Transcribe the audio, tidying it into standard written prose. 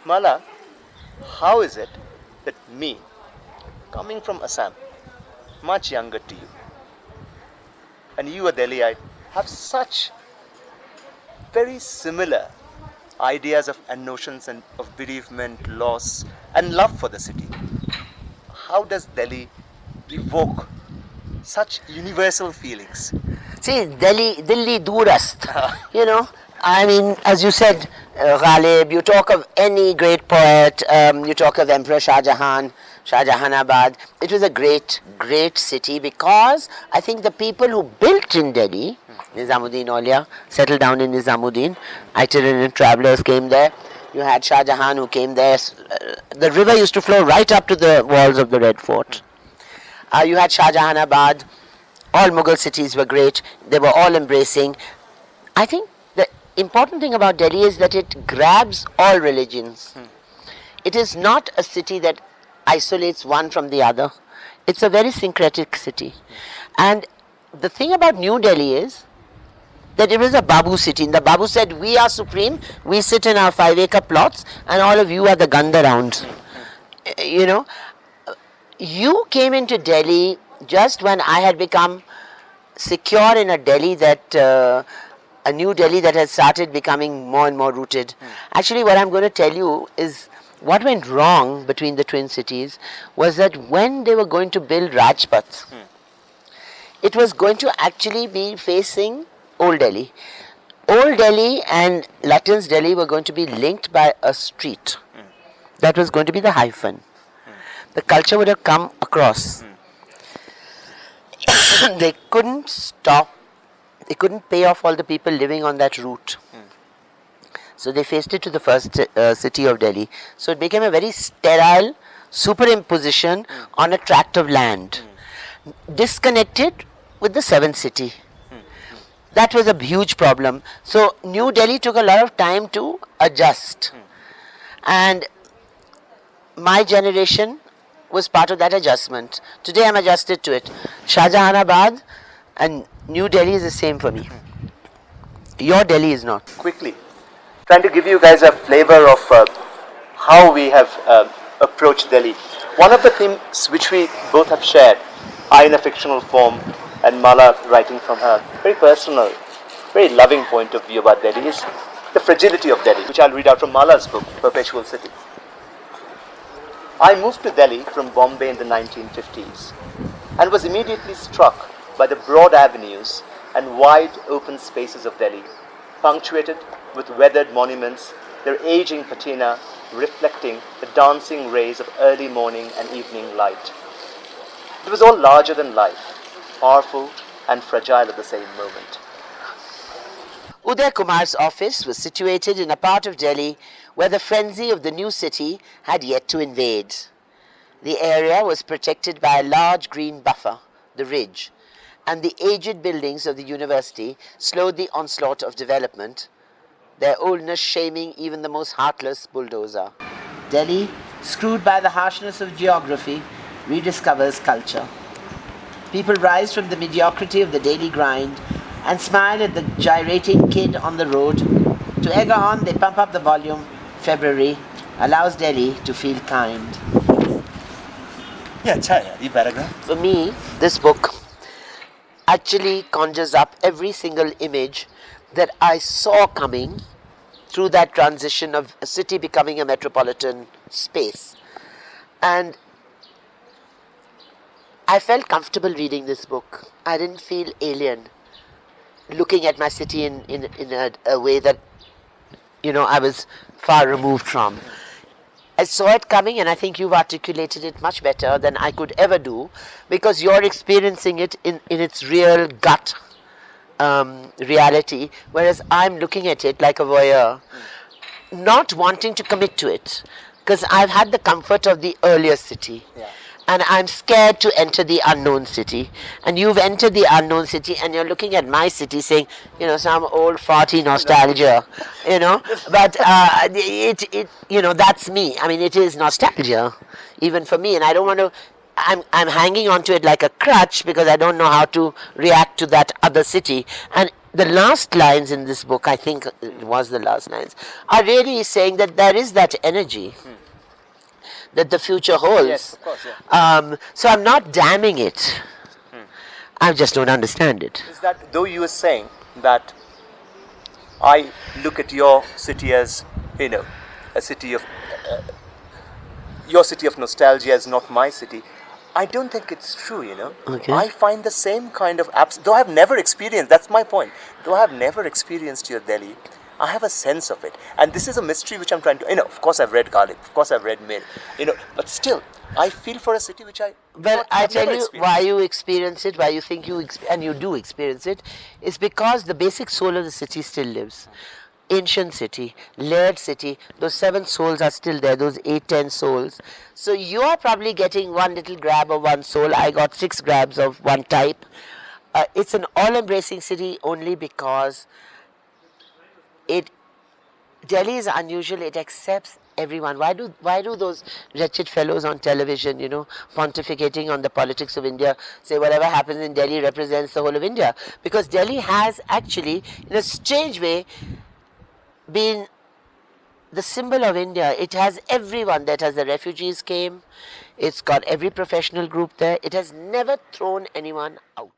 Mala, how is it that me, coming from Assam, much younger to you, and you, a Delhiite, have such very similar ideas of and notions and of bereavement, loss, and love for the city? How does Delhi evoke such universal feelings? See, Delhi Durast. You know, I mean, as you said, Ghalib, you talk of any great poet, you talk of Emperor Shah Jahan, Shahjahanabad. It was a great, great city because I think the people who built in Delhi, Nizamuddin Aulia, settled down in Nizamuddin, itinerant travelers came there. You had Shah Jahan who came there. The river used to flow right up to the walls of the Red Fort. You had Shahjahanabad. All Mughal cities were great. They were all embracing. I think the important thing about Delhi is that it grabs all religions. It is not a city that isolates one from the other. It's a very syncretic city. And the thing about New Delhi is that it was a Babu city. And the Babu said, we are supreme, we sit in our 5-acre plots, and all of you are the Ganda rounds. You know, you came into Delhi just when I had become secure in a Delhi that, a new Delhi that has started becoming more and more rooted. Actually, what I'm going to tell you is what went wrong between the twin cities was that when they were going to build Rajpaths, it was going to actually be facing Old Delhi. Old Delhi and Lutyens' Delhi were going to be linked by a street. That was going to be the hyphen. The culture would have come across. They couldn't stop. They couldn't pay off all the people living on that route. So they faced it to the first city of Delhi. So it became a very sterile superimposition on a tract of land, disconnected with the seventh city. That was a huge problem. So New Delhi took a lot of time to adjust. And my generation was part of that adjustment. Today I'm adjusted to it. Shahjahanabad and New Delhi is the same for me. Your Delhi is not. Quickly, trying to give you guys a flavor of how we have approached Delhi. One of the themes which we both have shared, I in a fictional form and Mala writing from her very personal, very loving point of view about Delhi, is the fragility of Delhi, which I'll read out from Mala's book, Perpetual City. I moved to Delhi from Bombay in the 1950s and was immediately struck by the broad avenues and wide open spaces of Delhi, punctuated with weathered monuments, their aging patina reflecting the dancing rays of early morning and evening light. It was all larger than life, powerful and fragile at the same moment. Uday Kumar's office was situated in a part of Delhi where the frenzy of the new city had yet to invade. The area was protected by a large green buffer, the ridge, and the aged buildings of the university slowed the onslaught of development, their oldness shaming even the most heartless bulldozer. Delhi, screwed by the harshness of geography, rediscovers culture. People rise from the mediocrity of the daily grind and smile at the gyrating kid on the road. To egg on, they pump up the volume. February allows Delhi to feel kind. Yeah, this paragraph. For me, this book actually conjures up every single image that I saw coming through that transition of a city becoming a metropolitan space. And I felt comfortable reading this book. I didn't feel alien looking at my city in a way that, you know, I was far removed from. I saw it coming, and I think you've articulated it much better than I could ever do, because you're experiencing it in its real gut reality, whereas I'm looking at it like a voyeur, not wanting to commit to it, because I've had the comfort of the earlier city. Yeah. And I'm scared to enter the unknown city. And you've entered the unknown city, and you're looking at my city saying, you know, some old farty nostalgia, you know. But you know, that's me. I mean, it is nostalgia, even for me. And I don't want to. I'm hanging on to it like a crutch because I don't know how to react to that other city. And the last lines in this book, I think it was the last lines, are really saying that there is that energy that the future holds. Yes, of course, yeah. So I'm not damning it. I just don't understand it. Is that though you were saying that I look at your city as, a city of your city of nostalgia is not my city. I don't think it's true. Okay. I find the same kind of though I've never experienced, that's my point. Though I've never experienced your Delhi, I have a sense of it. And this is a mystery which I'm trying to, of course I've read Ghalib, of course I've read Mir, but still, I feel for a city which But I have tell never you experienced. why you experience it, why you think and you do experience it, is because the basic soul of the city still lives. Ancient city, layered city, those 7 souls are still there, those 8, 10 souls. So you are probably getting one little grab of one soul. I got 6 grabs of one type. It's an all-embracing city only because Delhi is unusual. It accepts everyone. Why do those wretched fellows on television, pontificating on the politics of India, say whatever happens in Delhi represents the whole of India? Because Delhi has actually, in a strange way, been the symbol of India. It has everyone. That has the refugees came. It's got every professional group there. It has never thrown anyone out.